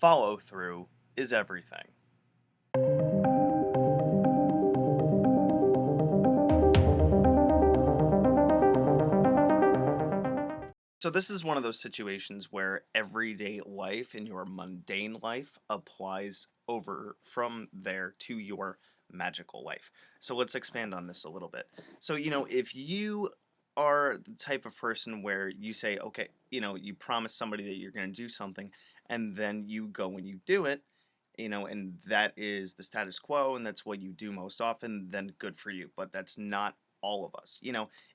follow through is everything. So this is one of those situations where everyday life in your mundane life applies over from there to your magical life. So let's expand on this a little bit. So, if you are the type of person where you say, okay, you promise somebody that you're going to do something and then you go and you do it, and that is the status quo and that's what you do most often, then good for you. But that's not all of us.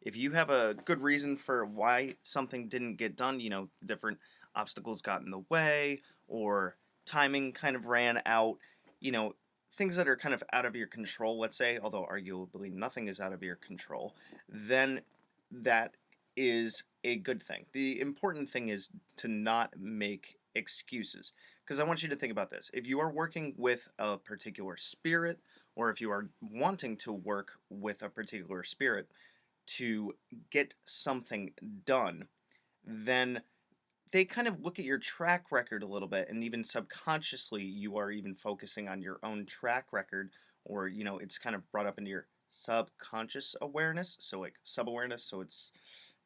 If you have a good reason for why something didn't get done, different obstacles got in the way or timing kind of ran out, you know, things that are kind of out of your control, let's say, although arguably nothing is out of your control, then that is a good thing. The important thing is to not make excuses. Because I want you to think about this. If you are working with a particular spirit, or if you are wanting to work with a particular spirit to get something done, then they kind of look at your track record a little bit, and even subconsciously, you are even focusing on your own track record, or it's kind of brought up into your subconscious awareness, so like sub awareness, so it's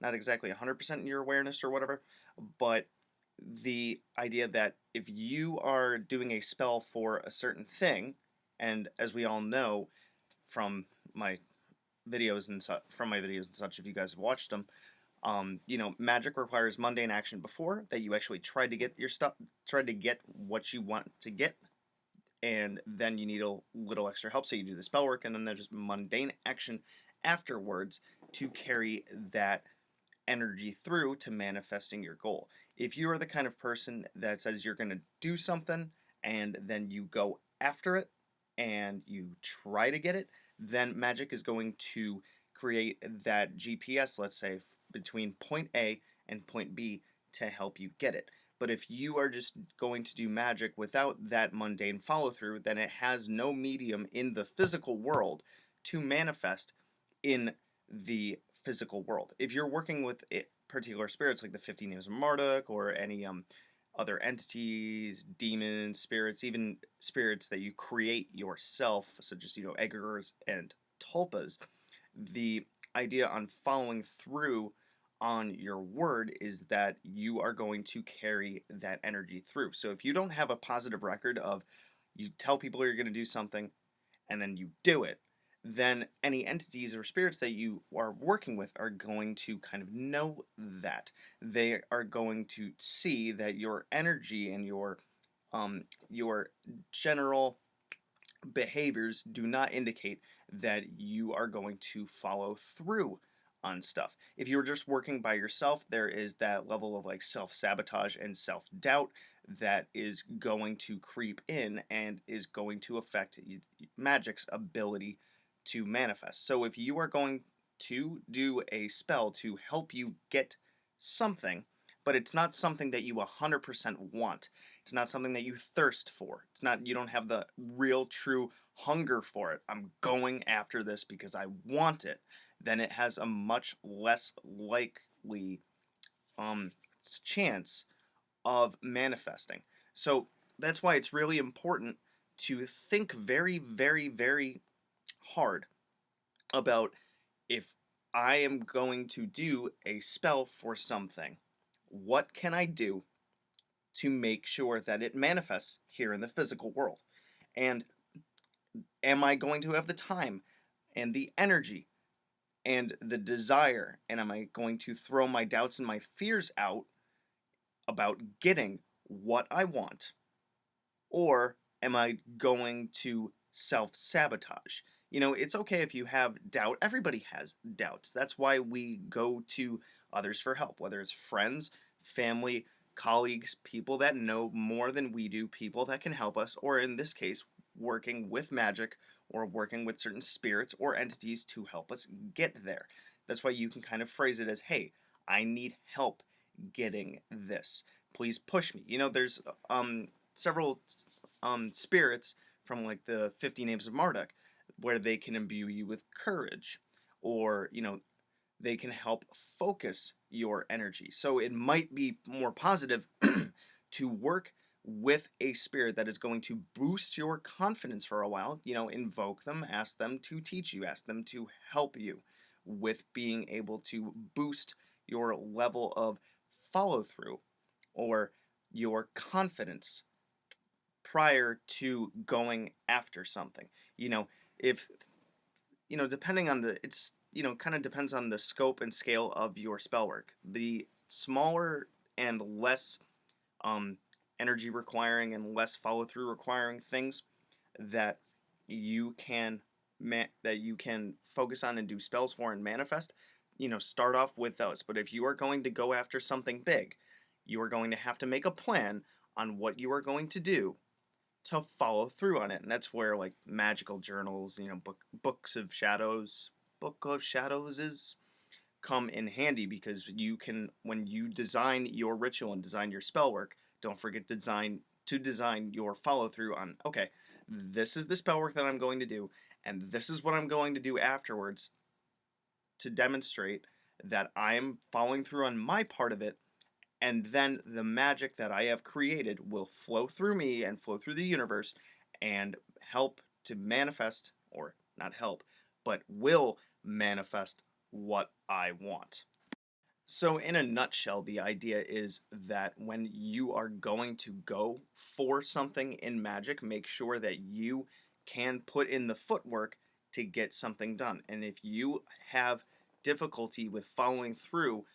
not exactly 100% in your awareness or whatever, but the idea that if you are doing a spell for a certain thing, and as we all know from my videos and such, if you guys have watched them, magic requires mundane action before that you actually try to get what you want to get, and then you need a little extra help. So you do the spell work, and then there's mundane action afterwards to carry that energy through to manifesting your goal. If you are the kind of person that says you're going to do something and then you go after it and you try to get it, then magic is going to create that GPS, let's say, between point A and point B to help you get it. But if you are just going to do magic without that mundane follow through, then it has no medium in the physical world to manifest in the physical world. If you're working with particular spirits like the 50 Names of Marduk or any other entities, demons, spirits, even spirits that you create yourself, such as egregores and tulpas, the idea on following through on your word is that you are going to carry that energy through. So if you don't have a positive record of you tell people you're going to do something and then you do it, then any entities or spirits that you are working with are going to kind of know that. They are going to see that your energy and your general behaviors do not indicate that you are going to follow through on stuff. If you're just working by yourself, there is that level of like self-sabotage and self-doubt that is going to creep in and is going to affect magic's ability to manifest. So if you are going to do a spell to help you get something, but it's not something that you 100% want, it's not something that you thirst for. It's not, you don't have the real true hunger for it. I'm going after this because I want it. Then it has a much less likely um chance of manifesting. So that's why it's really important to think very, very, very hard about if I am going to do a spell for something, what can I do to make sure that it manifests here in the physical world? And am I going to have the time and the energy and the desire? And am I going to throw my doubts and my fears out about getting what I want? Or am I going to self sabotage? It's okay if you have doubt. Everybody has doubts. That's why we go to others for help, whether it's friends, family, colleagues, people that know more than we do, people that can help us, or in this case, working with magic or working with certain spirits or entities to help us get there. That's why you can kind of phrase it as, hey, I need help getting this. Please push me. There's several spirits from like the 50 Names of Marduk where they can imbue you with courage, or they can help focus your energy. So it might be more positive to work with a spirit that is going to boost your confidence for a while. Invoke them, ask them to teach you, ask them to help you with being able to boost your level of follow through or your confidence prior to going after something. If depending on kind of depends on the scope and scale of your spell work. The smaller and less um, energy requiring and less follow through requiring things that you can focus on and do spells for and manifest, start off with those. But if you are going to go after something big, you are going to have to make a plan on what you are going to do to follow through on it. And that's where like magical journals, book of shadows is come in handy, because you can, when you design your ritual and design your spell work, don't forget to design your follow through on, okay, this is the spell work that I'm going to do, and this is what I'm going to do afterwards to demonstrate that I'm following through on my part of it, and then the magic that I have created will flow through me and flow through the universe and help to manifest, or not help, but will manifest what I want. So, in a nutshell, the idea is that when you are going to go for something in Magic, make sure that you can put in the footwork to get something done. And if you have difficulty with following through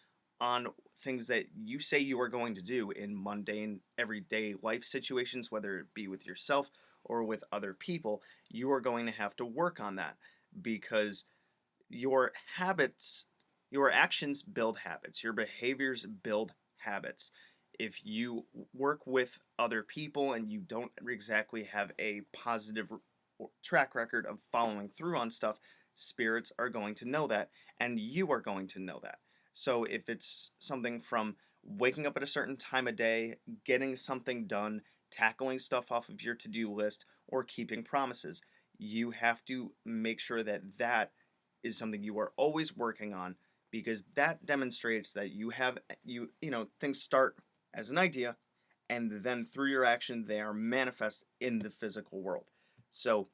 on things that you say you are going to do in mundane, everyday life situations, whether it be with yourself or with other people, you are going to have to work on that, because your habits, your actions build habits, your behaviors build habits. If you work with other people and you don't exactly have a positive track record of following through on stuff, spirits are going to know that, and you are going to know that. So if it's something from waking up at a certain time of day, getting something done, tackling stuff off of your to-do list, or keeping promises, you have to make sure that that is something you are always working on, because that demonstrates that things start as an idea, and then through your action they are manifest in the physical world. So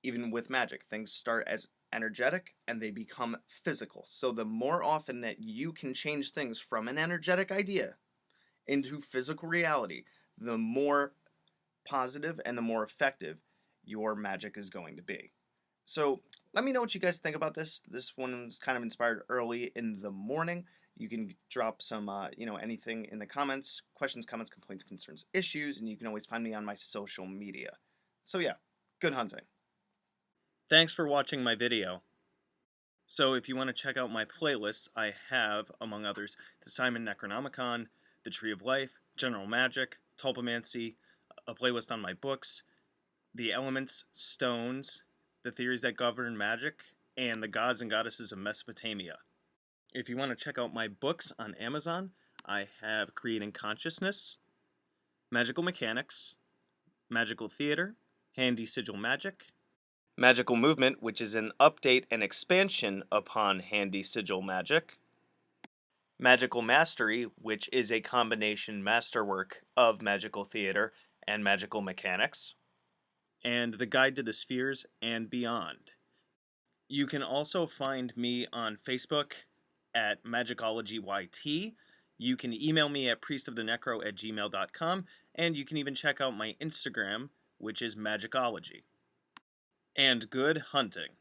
even with magic, things start as energetic and they become physical. So the more often that you can change things from an energetic idea into physical reality, the more positive and the more effective your magic is going to be. So let me know what you guys think about this. This one was kind of inspired early in the morning. You can drop some, anything in the comments, questions, comments, complaints, concerns, issues, and you can always find me on my social media. So yeah, good hunting. Thanks for watching my video. So if you want to check out my playlists, I have, among others, the Simon Necronomicon, the Tree of Life, General Magic, Tulpamancy, a playlist on my books, the elements, stones, the theories that govern magic, and the gods and goddesses of Mesopotamia. If you want to check out my books on Amazon, I have Creating Consciousness, Magical Mechanics, Magical Theater, Handy Sigil Magic, Magical Movement, which is an update and expansion upon Handy Sigil Magic, Magical Mastery, which is a combination masterwork of Magical Theater and Magical Mechanics, and The Guide to the Spheres and Beyond. You can also find me on Facebook at Magickology YT. You can email me at priestofthenecro@gmail.com, and you can even check out my Instagram, which is Magickology. And good hunting.